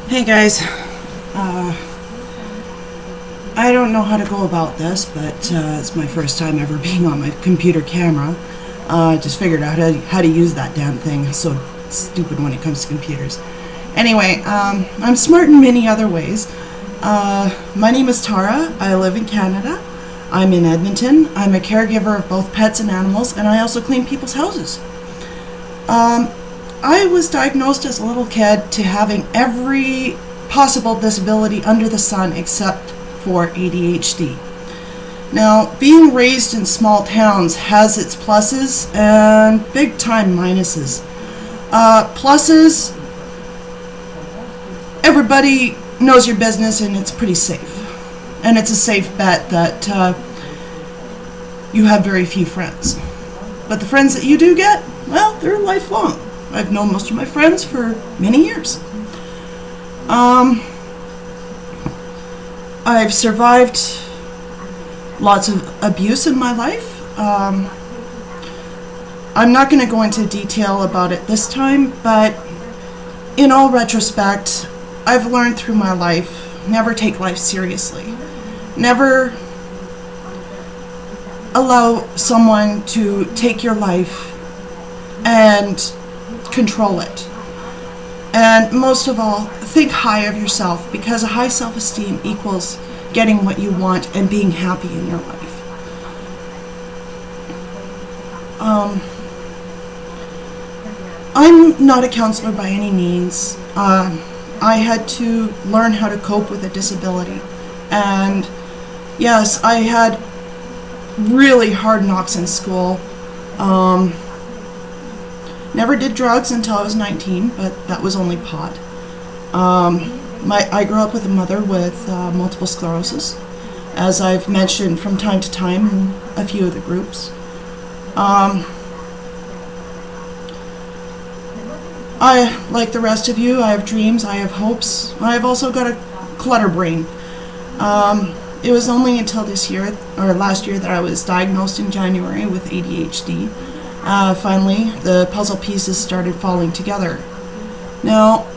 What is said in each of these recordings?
Hey guys, I don't know how to go about this, but it's my first time ever being on my computer camera. I just figured out how to use that damn thing. It's so stupid when it comes to computers. Anyway, I'm smart in many other ways. My name is Tara. I live in Canada. I'm in Edmonton. I'm a caregiver of both pets and animals, and I also clean people's houses. I was diagnosed as a little kid to having every possible disability under the sun except for ADHD. Now, being raised in small towns has its pluses and big time minuses. Pluses, everybody knows your business and it's pretty safe. And it's a safe bet that you have very few friends. But the friends that you do get, well, they're lifelong. I've known most of my friends for many years. I've survived lots of abuse in my life. I'm not going to go into detail about it this time, but in all retrospect, I've learned through my life, never take life seriously. Never allow someone to take your life and control it. And most of all, think high of yourself, because a high self-esteem equals getting what you want and being happy in your life. I'm not a counselor by any means. I had to learn how to cope with a disability. And yes, I had really hard knocks in school. Never did drugs until I was 19, but that was only pot. I grew up with a mother with multiple sclerosis, as I've mentioned from time to time in a few of the groups. I, like the rest of you, I have dreams, I have hopes. I've also got a clutter brain. It was only until this year, or last year, that I was diagnosed in January with ADHD. Finally, the puzzle pieces started falling together. Now,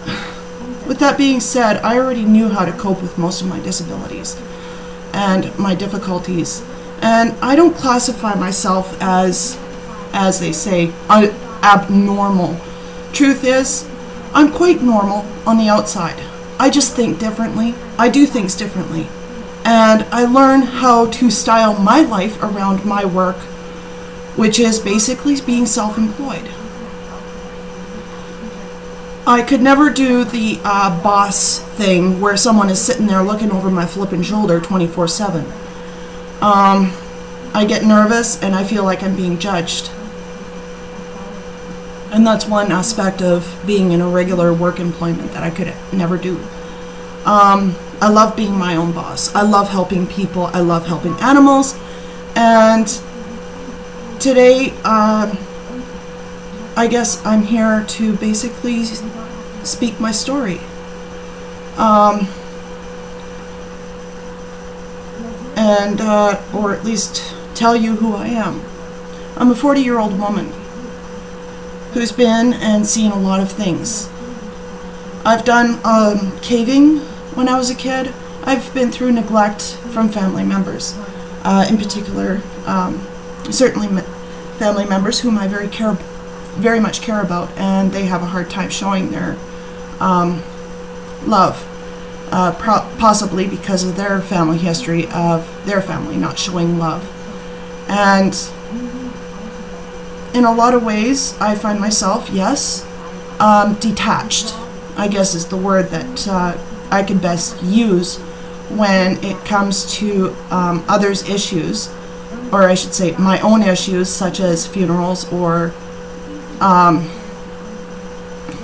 with that being said, I already knew how to cope with most of my disabilities and my difficulties. And I don't classify myself as they say, abnormal. Truth is, I'm quite normal on the outside. I just think differently. I do things differently. And I learn how to style my life around my work, which is basically being self-employed. I could never do the boss thing where someone is sitting there looking over my flippin' shoulder 24/7. I get nervous and I feel like I'm being judged. And that's one aspect of being in a regular work employment that I could never do. I love being my own boss. I love helping people. I love helping animals. And today, I guess I'm here to basically speak my story. Or at least tell you who I am. I'm a 40-year-old woman who's been and seen a lot of things. I've done caving when I was a kid. I've been through neglect from family members, in particular, certainly family members whom I very much care about, and they have a hard time showing their love, possibly because of their family history of their family not showing love. And in a lot of ways, I find myself, yes, detached, I guess is the word that I could best use when it comes to others' issues, or I should say my own issues, such as funerals or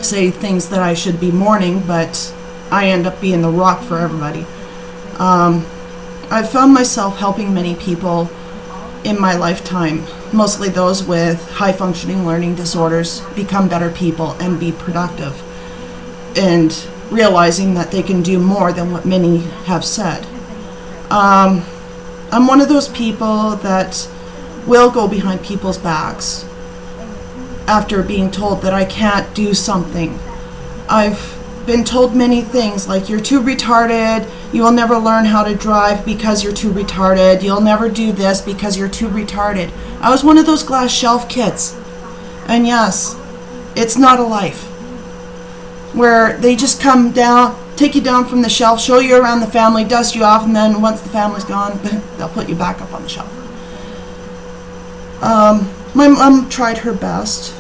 say things that I should be mourning, but I end up being the rock for everybody. I've found myself helping many people in my lifetime, mostly those with high-functioning learning disorders, become better people and be productive, and realizing that they can do more than what many have said. I'm one of those people that will go behind people's backs after being told that I can't do something. I've been told many things like, you're too retarded, you will never learn how to drive because you're too retarded, you'll never do this because you're too retarded. I was one of those glass shelf kids. And yes, it's not a life where they just come down, take you down from the shelf, show you around the family, dust you off, and then once the family's gone, they'll put you back up on the shelf. My mom tried her best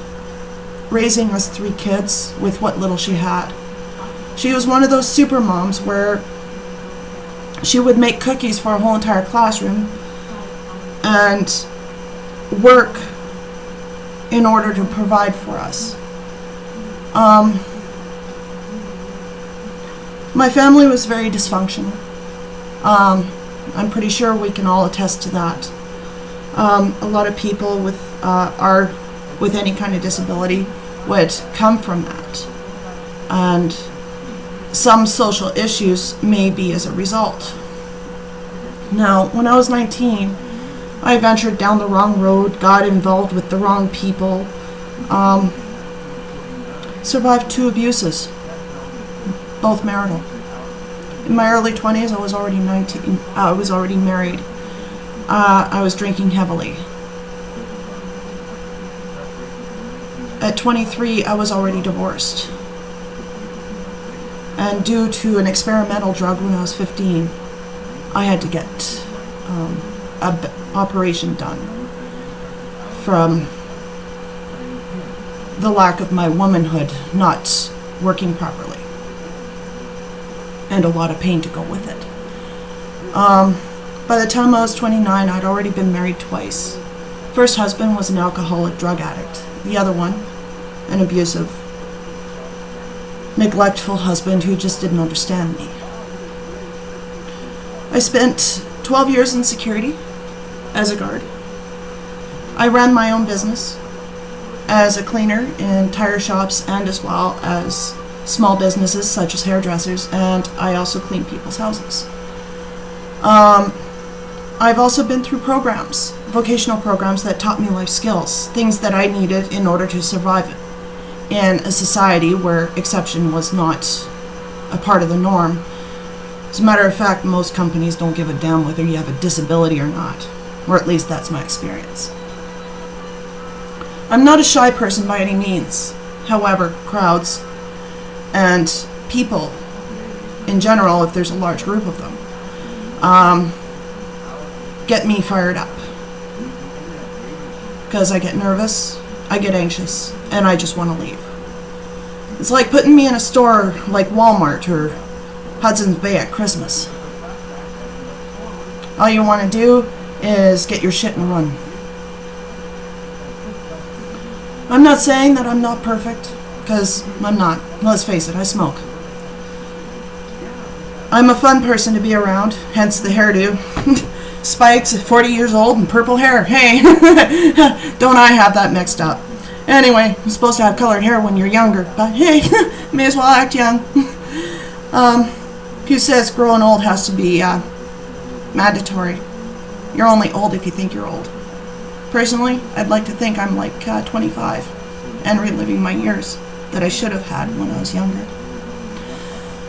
raising us 3 kids with what little she had. She was one of those super moms where she would make cookies for a whole entire classroom and work in order to provide for us. My family was very dysfunctional. I'm pretty sure we can all attest to that. A lot of people with any kind of disability would come from that, and some social issues may be as a result. Now, when I was 19, I ventured down the wrong road, got involved with the wrong people, survived 2 abuses, both marital. In my early 20s, I was already 19. I was already married. I was drinking heavily. At 23, I was already divorced. And due to an experimental drug when I was 15, I had to get an operation done from the lack of my womanhood not working properly, and a lot of pain to go with it. By the time I was 29, I'd already been married twice. First husband was an alcoholic drug addict. The other one, an abusive, neglectful husband who just didn't understand me. I spent 12 years in security as a guard. I ran my own business as a cleaner in tire shops and as well as small businesses such as hairdressers, and I also clean people's houses. I've also been through programs, vocational programs that taught me life skills, things that I needed in order to survive in a society where exception was not a part of the norm. As a matter of fact, most companies don't give a damn whether you have a disability or not, or at least that's my experience. I'm not a shy person by any means. However, crowds and people in general, if there's a large group of them, get me fired up. Because I get nervous, I get anxious, and I just want to leave. It's like putting me in a store like Walmart or Hudson's Bay at Christmas. All you want to do is get your shit and run. I'm not saying that I'm not perfect, because I'm not. Let's face it, I smoke. I'm a fun person to be around, hence the hairdo. Spikes, 40 years old, and purple hair. Hey, don't I have that mixed up? Anyway, you're supposed to have colored hair when you're younger, but hey, may as well act young. Who says growing old has to be mandatory? You're only old if you think you're old. Personally, I'd like to think I'm like 25 and reliving my years that I should have had when I was younger.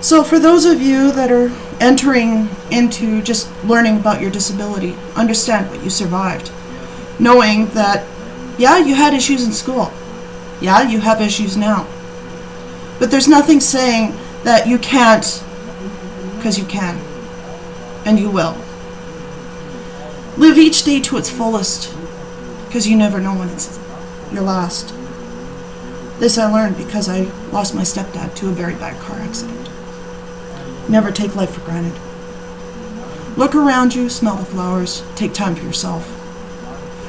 So for those of you that are entering into just learning about your disability, understand what you survived. Knowing that, yeah, you had issues in school. Yeah, you have issues now. But there's nothing saying that you can't, because you can. And you will. Live each day to its fullest, because you never know when it's your last. This I learned because I lost my stepdad to a very bad car accident. Never take life for granted. Look around you, smell the flowers, take time for yourself.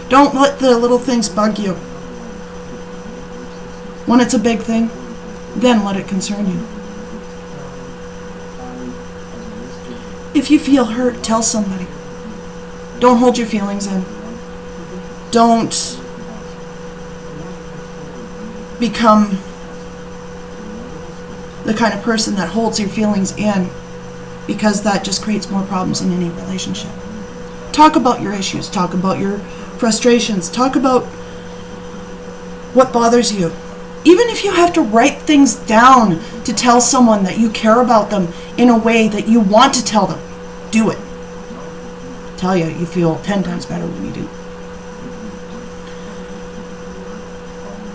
Don't let the little things bug you. When it's a big thing, then let it concern you. If you feel hurt, tell somebody. Don't hold your feelings in. Don't become the kind of person that holds your feelings in, because that just creates more problems in any relationship. Talk about your issues. Talk about your frustrations. Talk about what bothers you. Even if you have to write things down to tell someone that you care about them in a way that you want to tell them, do it. I tell you, you feel 10 times better when you do.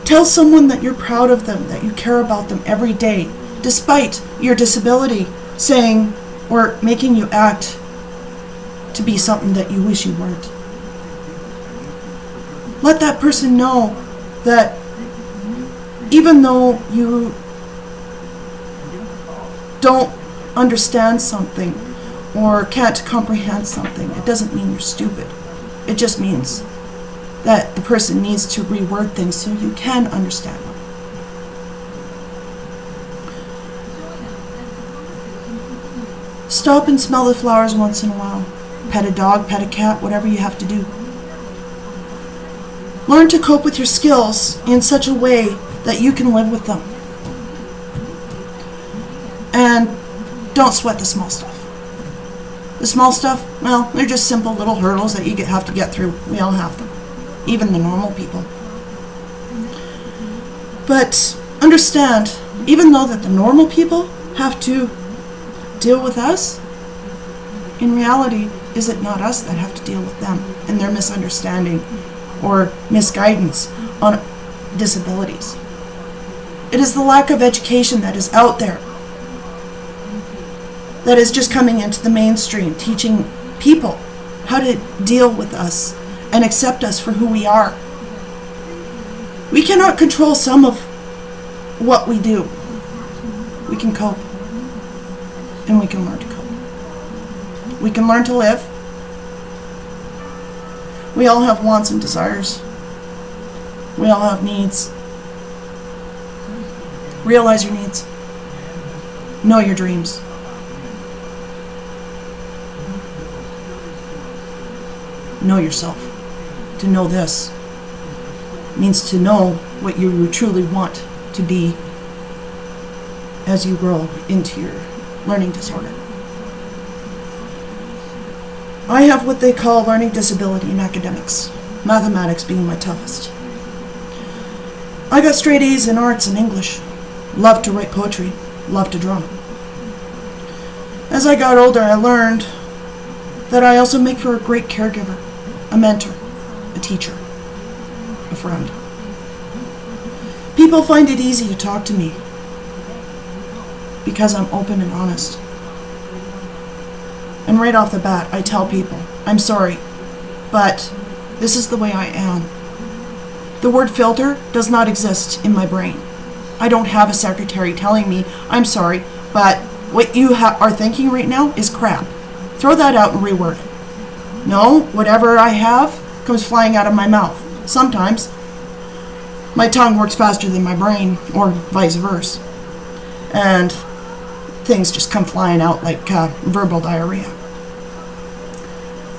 Tell someone that you're proud of them, that you care about them every day, despite your disability, saying or making you act to be something that you wish you weren't. Let that person know that even though you don't understand something or can't comprehend something, it doesn't mean you're stupid. It just means that the person needs to reword things so you can understand them. Stop and smell the flowers once in a while. Pet a dog, pet a cat, whatever you have to do. Learn to cope with your skills in such a way that you can live with them. And don't sweat the small stuff. The small stuff, well, they're just simple little hurdles that you have to get through. We all have them. Even the normal people. But understand, even though that the normal people have to deal with us, in reality, is it not us that have to deal with them and their misunderstanding or misguidance on disabilities? It is the lack of education that is out there that is just coming into the mainstream, teaching people how to deal with us and accept us for who we are. We cannot control some of what we do. We can cope, and we can learn to cope. We can learn to live. We all have wants and desires. We all have needs. Realize your needs. Know your dreams. Know yourself. To know this means to know what you truly want to be as you grow into your learning disorder. I have what they call learning disability in academics, mathematics being my toughest. I got straight A's in arts and English, loved to write poetry, loved to draw. As I got older, I learned that I also make for a great caregiver, a mentor, a teacher, a friend. People find it easy to talk to me because I'm open and honest. And right off the bat, I tell people, I'm sorry, but this is the way I am. The word filter does not exist in my brain. I don't have a secretary telling me, I'm sorry, but what you are thinking right now is crap. Throw that out and reword it. No, whatever I have comes flying out of my mouth. Sometimes my tongue works faster than my brain, or vice versa. And things just come flying out like verbal diarrhea.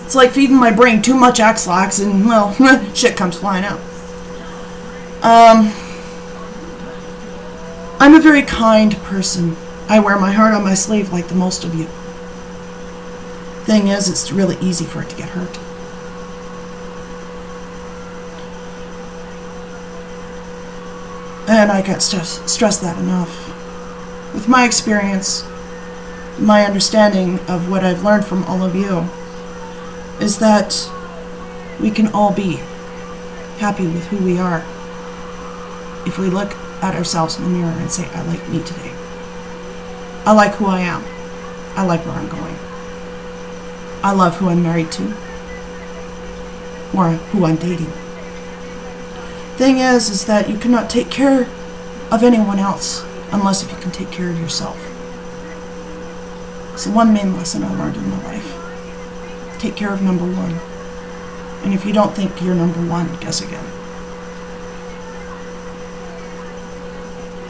It's like feeding my brain too much X-Lax and, well, shit comes flying out. I'm a very kind person. I wear my heart on my sleeve like the most of you. Thing is, it's really easy for it to get hurt. And I can't stress that enough. With my experience, my understanding of what I've learned from all of you is that we can all be happy with who we are if we look at ourselves in the mirror and say, I like me today. I like who I am. I like where I'm going. I love who I'm married to or who I'm dating. Thing is that you cannot take care of anyone else unless if you can take care of yourself. It's the one main lesson I learned in my life. Take care of number one. And if you don't think you're number one, guess again.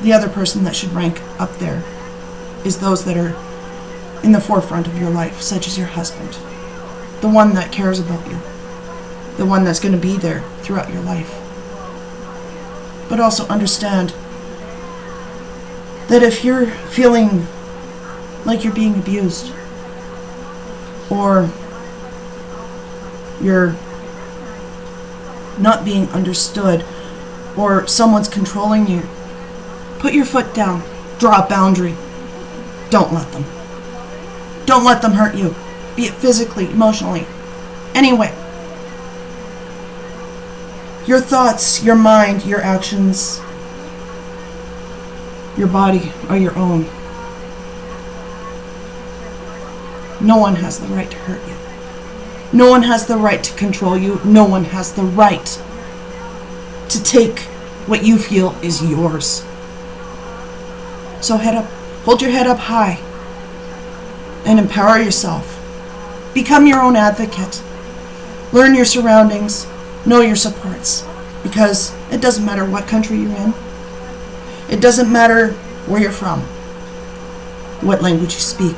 The other person that should rank up there is those that are in the forefront of your life, such as your husband. The one that cares about you. The one that's going to be there throughout your life. But also understand that if you're feeling like you're being abused, or you're not being understood, or someone's controlling you, put your foot down. Draw a boundary. Don't let them. Don't let them hurt you, be it physically, emotionally, anyway. Your thoughts, your mind, your actions, your body are your own. No one has the right to hurt you. No one has the right to control you. No one has the right to take what you feel is yours. So hold your head up high and empower yourself. Become your own advocate. Learn your surroundings. Know your supports. Because it doesn't matter what country you're in. It doesn't matter where you're from. What language you speak.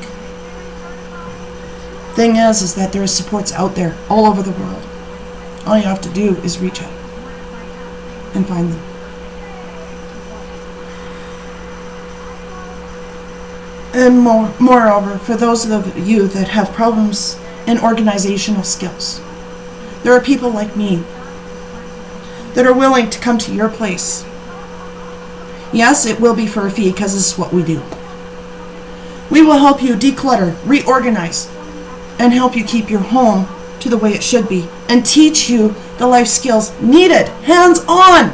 Thing is that there is supports out there all over the world. All you have to do is reach out and find them. And moreover, for those of you that have problems in organizational skills, there are people like me that are willing to come to your place. Yes, it will be for a fee because this is what we do. We will help you declutter, reorganize, and help you keep your home to the way it should be, and teach you the life skills needed, hands-on.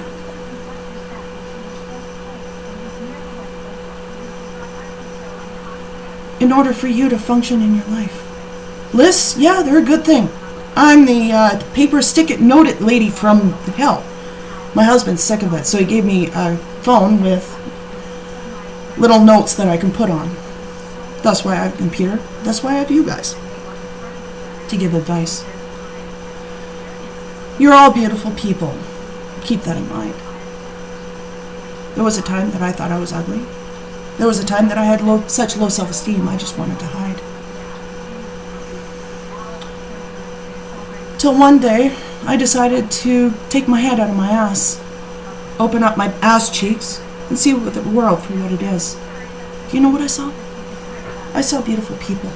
In order for you to function in your life. Lists, yeah, they're a good thing. I'm the paper stick it, note it lady from the hill. My husband's sick of it, so he gave me a phone with little notes that I can put on. That's why I have a computer. That's why I have you guys to give advice. You're all beautiful people. Keep that in mind. There was a time that I thought I was ugly. There was a time that I had such low self-esteem, I just wanted to hide. Till one day, I decided to take my head out of my ass, open up my ass cheeks, and see the world for what it is. Do you know what I saw? I saw beautiful people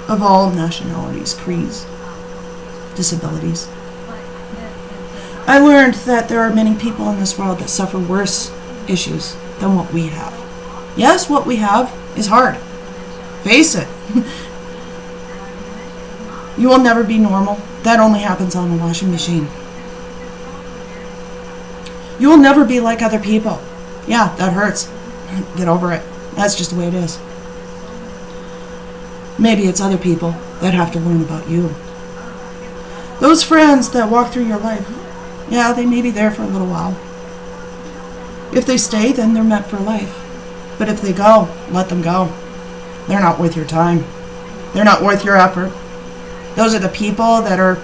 of all nationalities, creeds, disabilities. I learned that there are many people in this world that suffer worse issues than what we have. Yes, what we have is hard. Face it. You will never be normal. That only happens on a washing machine. You will never be like other people. Yeah, that hurts. Get over it. That's just the way it is. Maybe it's other people that have to learn about you. Those friends that walk through your life, yeah, they may be there for a little while. If they stay, then they're meant for life. But if they go, let them go. They're not worth your time. They're not worth your effort. Those are the people that are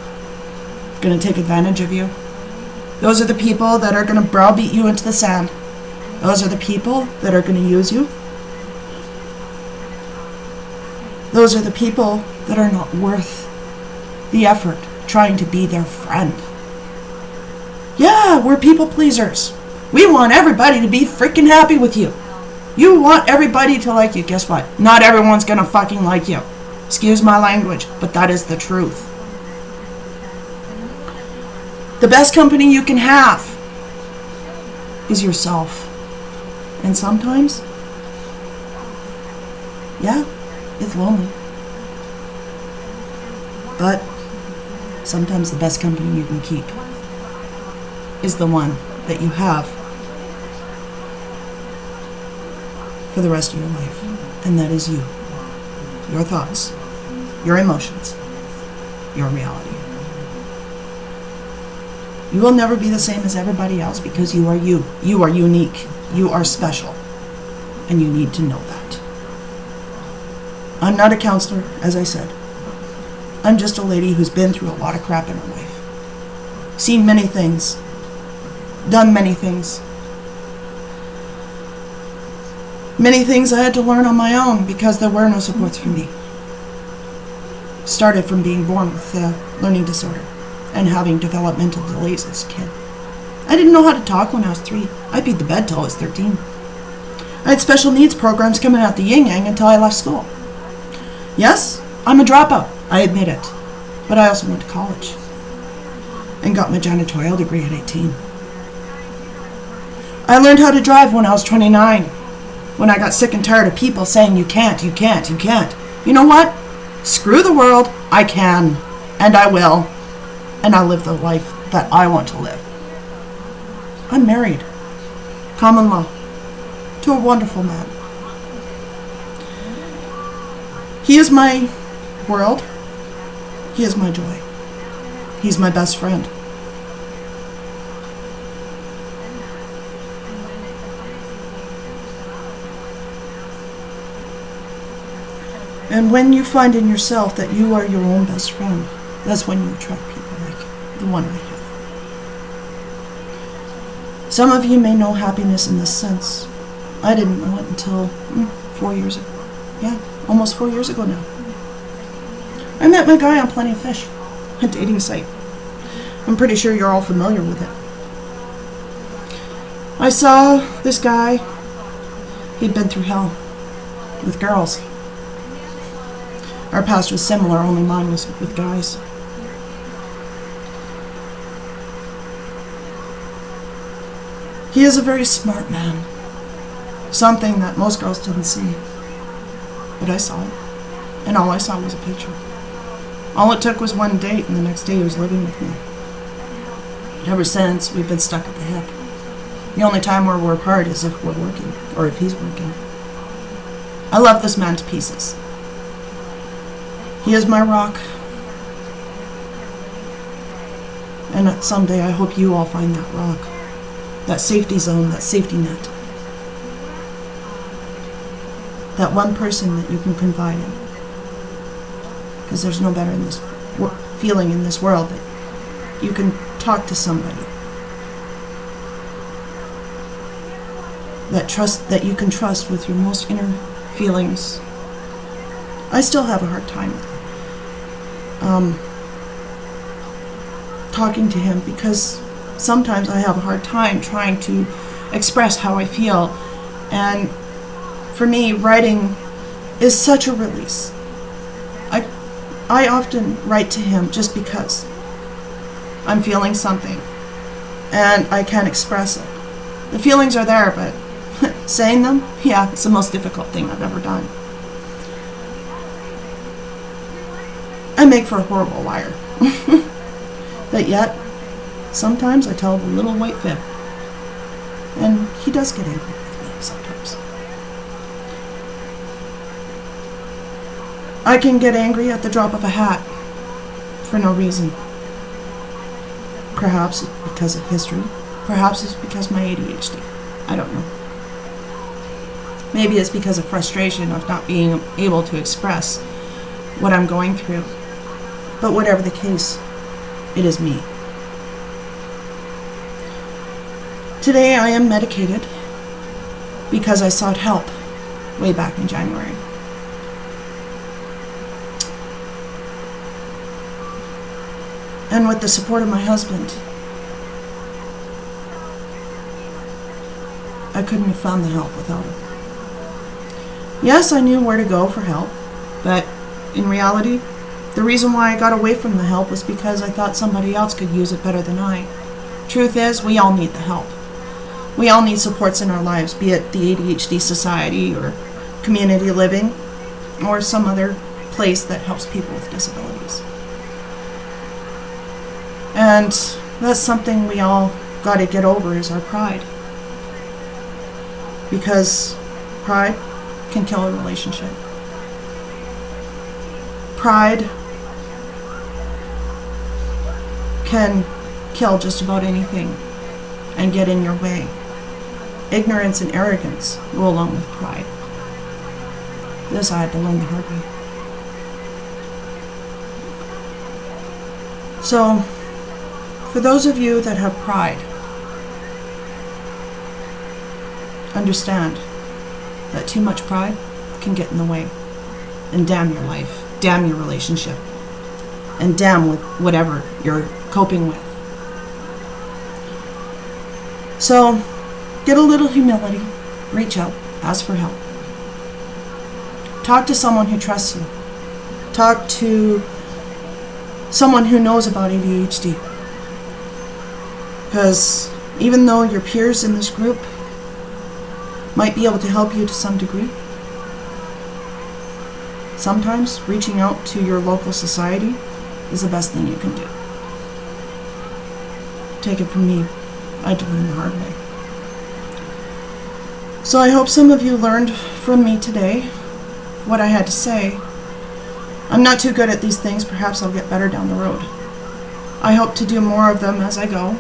going to take advantage of you. Those are the people that are going to browbeat you into the sand. Those are the people that are going to use you. Those are the people that are not worth the effort trying to be their friend. Yeah, we're people pleasers. We want everybody to be freaking happy with you. You want everybody to like you. Guess what? Not everyone's gonna fucking like you. Excuse my language, but that is the truth. The best company you can have is yourself. And sometimes, yeah, it's lonely. But sometimes the best company you can keep is the one that you have for the rest of your life. And that is you. Your thoughts, your emotions, your reality. You will never be the same as everybody else because you are you. You are unique. You are special. And you need to know that. I'm not a counselor, as I said. I'm just a lady who's been through a lot of crap in her life. Seen many things. Done many things. Many things I had to learn on my own because there were no supports for me. Started from being born with a learning disorder and having developmental delays as a kid. I didn't know how to talk when I was 3. I beat the bed till I was 13. I had special needs programs coming out the yin-yang until I left school. Yes, I'm a dropout, I admit it. But I also went to college and got my janitorial degree at 18. I learned how to drive when I was 29, when I got sick and tired of people saying you can't, you can't, you can't. You know what? Screw the world. I can, and I will, and I'll live the life that I want to live. I'm married, common law, to a wonderful man. He is my world. He is my joy. He's my best friend. And when you find in yourself that you are your own best friend, that's when you attract people like the one I have. Some of you may know happiness in this sense. I didn't know it until 4 years ago. Yeah, almost 4 years ago now. I met my guy on Plenty of Fish, a dating site. I'm pretty sure you're all familiar with it. I saw this guy. He'd been through hell with girls. Our past was similar, only mine was with guys. He is a very smart man. Something that most girls didn't see. But I saw it. And all I saw was a picture. All it took was one date, and the next day he was living with me. Ever since, we've been stuck at the hip. The only time where we're apart is if we're working, or if he's working. I love this man to pieces. He is my rock. And someday I hope you all find that rock. That safety zone, that safety net. That one person that you can confide in. Because there's no better in this feeling in this world that you can talk to somebody. That you can trust with your most inner feelings. I still have a hard time talking to him because sometimes I have a hard time trying to express how I feel. And for me, writing is such a release. I often write to him just because I'm feeling something and I can't express it. The feelings are there, but saying them, yeah, it's the most difficult thing I've ever done. I make for a horrible liar. But yet, sometimes I tell the little white fib. And he does get angry with me sometimes. I can get angry at the drop of a hat for no reason. Perhaps it's because of history. Perhaps it's because of my ADHD. I don't know. Maybe it's because of frustration of not being able to express what I'm going through. But whatever the case, it is me. Today I am medicated because I sought help way back in January. And with the support of my husband, I couldn't have found the help without him. Yes, I knew where to go for help, but in reality, the reason why I got away from the help was because I thought somebody else could use it better than I. Truth is, we all need the help. We all need supports in our lives, be it the ADHD Society or community living or some other place that helps people with disabilities. And that's something we all got to get over is our pride. Because pride can kill a relationship. Pride can kill just about anything and get in your way. Ignorance and arrogance go along with pride. This I had to learn the hard way. So, for those of you that have pride, understand that too much pride can get in the way and damn your life, damn your relationship, and damn with whatever you're coping with. So, get a little humility, reach out, ask for help. Talk to someone who trusts you. Talk to someone who knows about ADHD. Because even though your peers in this group might be able to help you to some degree. Sometimes reaching out to your local society is the best thing you can do. Take it from me, I did it the hard way. So I hope some of you learned from me today what I had to say. I'm not too good at these things. Perhaps I'll get better down the road. I hope to do more of them as I go.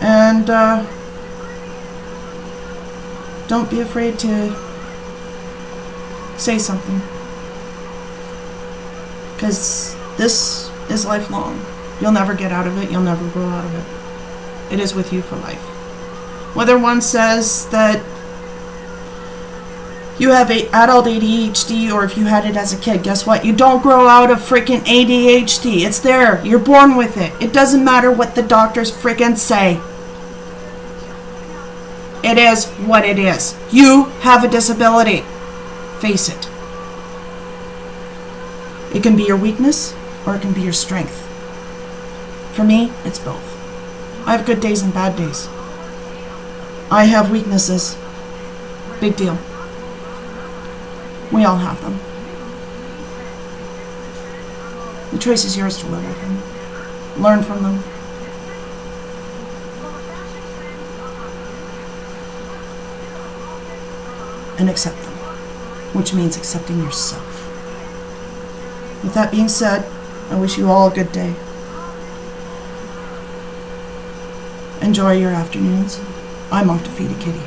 And don't be afraid to say something. Because this is lifelong. You'll never get out of it. You'll never grow out of it. It is with you for life. Whether one says that you have adult ADHD or if you had it as a kid, guess what? You don't grow out of freaking ADHD. It's there. You're born with it. It doesn't matter what the doctors freaking say. It is what it is. You have a disability. Face it. It can be your weakness or it can be your strength. For me, it's both. I have good days and bad days. I have weaknesses. Big deal. We all have them. The choice is yours to live with them. Learn from them. And accept them, which means accepting yourself. With that being said, I wish you all a good day. Enjoy your afternoons. I'm off to feed a kitty.